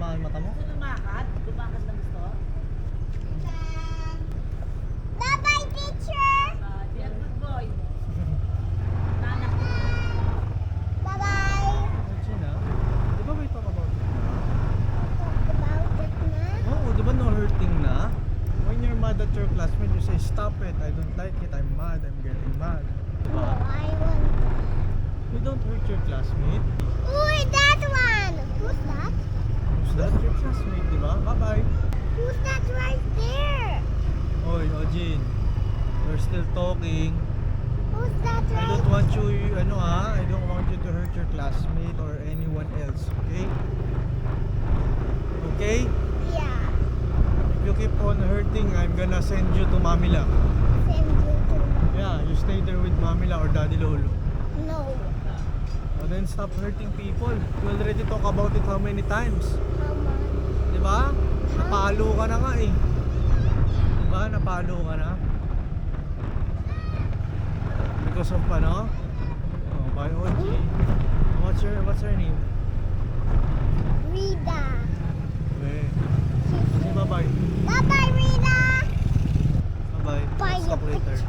masama ang mata mo? Lumakad? Lumakas na gusto? Bye-bye, teacher! Be a good boy. Nanak mo. Bye-bye! Gina, di ba we talk about it na? About it na? Oo, di ba no hurting na? When you're mad at your classmate, you say, stop it, I don't like it, I'm mad, I'm getting mad. Di No, ba? I want. You don't hurt your classmate. Uy, that one! Who's that? Who's that? Your classmate, di ba? Bye-bye. Who's that right there? Oy, Ojin, you're still talking. Who's that I right don't want you, I don't want you to hurt your classmate or anyone else, okay? Okay? Yeah, If you keep on hurting, I'm gonna send you to Mamila. send you to. Yeah, you stay there with Mamila or Daddy Lolo. No. Then stop hurting people. We already talk about it how many times. How much? Di ba? Napalo ka na nga eh. Di ba? Napalo ka na. Because of ano? Oh, by OG. What's her name? Rita. Okay. Say bye-bye. Bye-bye, Rita! Bye-bye. Bye, Let's talk later.